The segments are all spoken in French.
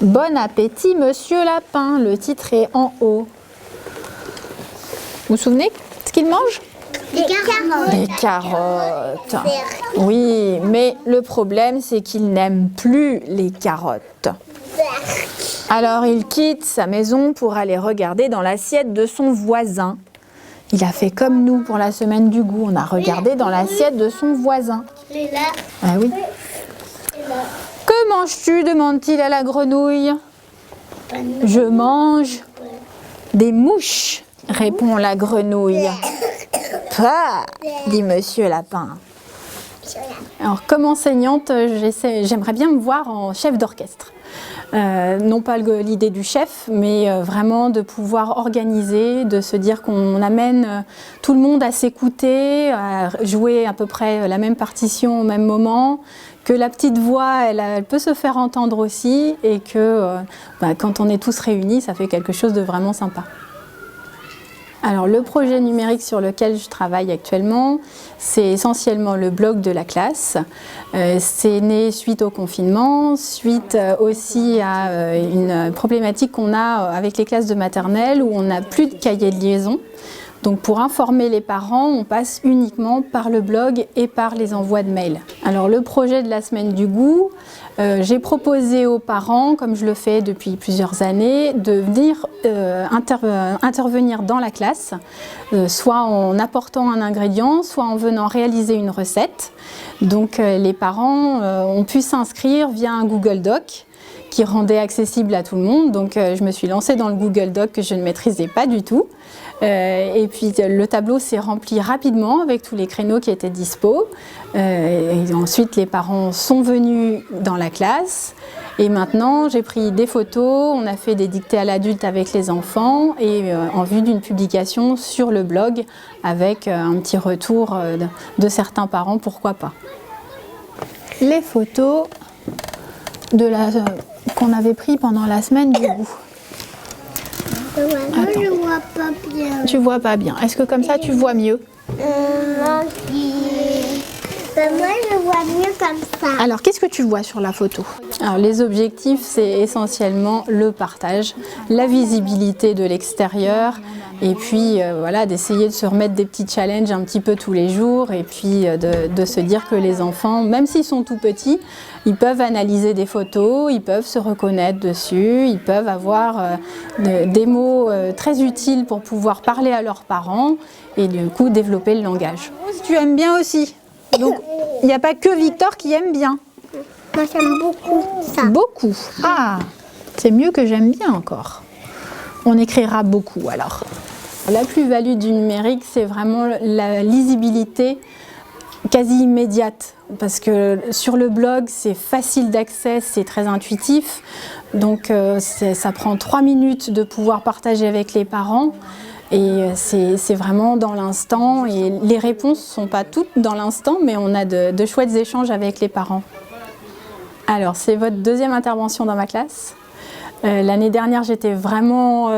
Bon appétit, Monsieur Lapin. Le titre est en haut. Vous vous souvenez ce qu'il mange? Des carottes. Des carottes. Oui, mais le problème, c'est qu'il n'aime plus les carottes. Alors, il quitte sa maison pour aller regarder dans l'assiette de son voisin. Il a fait comme nous pour la semaine du goût. On a regardé dans l'assiette de son voisin. Ah oui. Que manges-tu? Demande-t-il à la grenouille. Je mange des mouches, répond la grenouille. Pah, dit Monsieur Lapin. Alors, comme enseignante, j'aimerais bien me voir en chef d'orchestre. Non pas l'idée du chef, mais vraiment de pouvoir organiser, de se dire qu'on amène tout le monde à s'écouter, à jouer à peu près la même partition au même moment, que la petite voix, elle peut se faire entendre aussi, et que quand on est tous réunis, ça fait quelque chose de vraiment sympa. Alors le projet numérique sur lequel je travaille actuellement, c'est essentiellement le blog de la classe. C'est né suite au confinement, suite aussi à une problématique qu'on a avec les classes de maternelle où on n'a plus de cahier de liaison. Donc pour informer les parents, on passe uniquement par le blog et par les envois de mails. Alors le projet de la semaine du goût, j'ai proposé aux parents, comme je le fais depuis plusieurs années, de venir intervenir dans la classe, soit en apportant un ingrédient, soit en venant réaliser une recette. Donc les parents ont pu s'inscrire via un Google Doc qui rendait accessible à tout le monde. Donc je me suis lancée dans le Google Doc que je ne maîtrisais pas du tout. Et puis le tableau s'est rempli rapidement avec tous les créneaux qui étaient dispo. Et ensuite les parents sont venus dans la classe. Et maintenant j'ai pris des photos, on a fait des dictées à l'adulte avec les enfants et en vue d'une publication sur le blog avec un petit retour de certains parents, pourquoi pas. Les photos qu'on avait pris pendant la semaine du goût. Moi, je vois pas bien. Tu vois pas bien. Est-ce que comme ça tu vois mieux? Moi, je vois mieux comme ça. Alors, qu'est-ce que tu vois sur la photo? Alors, les objectifs, c'est essentiellement le partage, la visibilité de l'extérieur, et puis voilà, d'essayer de se remettre des petits challenges un petit peu tous les jours, et puis de se dire que les enfants, même s'ils sont tout petits, ils peuvent analyser des photos, ils peuvent se reconnaître dessus, ils peuvent avoir des mots très utiles pour pouvoir parler à leurs parents, et du coup développer le langage. Tu aimes bien aussi? Donc, il n'y a pas que Victor qui aime bien. Moi, j'aime beaucoup ça. Beaucoup. Ah, c'est mieux que j'aime bien encore. On écrira beaucoup alors. La plus-value du numérique, c'est vraiment la lisibilité quasi immédiate. Parce que sur le blog, c'est facile d'accès, c'est très intuitif. Donc, ça prend 3 minutes de pouvoir partager avec les parents. Et c'est vraiment dans l'instant, et les réponses ne sont pas toutes dans l'instant, mais on a de chouettes échanges avec les parents. Alors, c'est votre deuxième intervention dans ma classe. L'année dernière, j'étais vraiment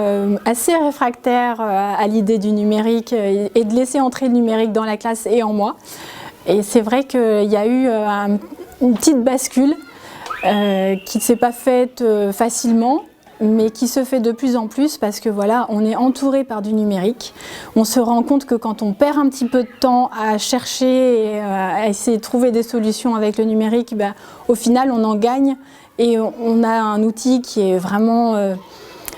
assez réfractaire à l'idée du numérique et de laisser entrer le numérique dans la classe et en moi. Et c'est vrai qu'il y a eu une petite bascule qui ne s'est pas faite facilement, mais qui se fait de plus en plus parce que voilà, on est entouré par du numérique. On se rend compte que quand on perd un petit peu de temps à chercher et à essayer de trouver des solutions avec le numérique, au final on en gagne et on a un outil qui est vraiment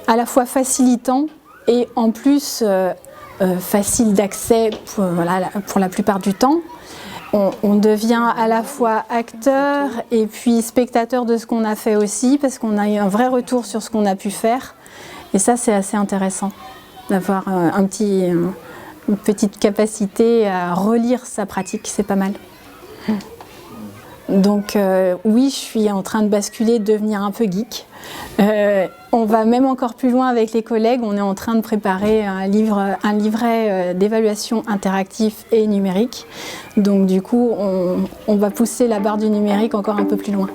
à la fois facilitant et en plus facile d'accès pour la plupart du temps. On devient à la fois acteur et puis spectateur de ce qu'on a fait aussi, parce qu'on a eu un vrai retour sur ce qu'on a pu faire. Et ça, c'est assez intéressant, d'avoir une petite capacité à relire sa pratique, c'est pas mal. Donc oui, je suis en train de basculer, de devenir un peu geek. On va même encore plus loin avec les collègues. On est en train de préparer un livret d'évaluation interactif et numérique. Donc du coup, on va pousser la barre du numérique encore un peu plus loin.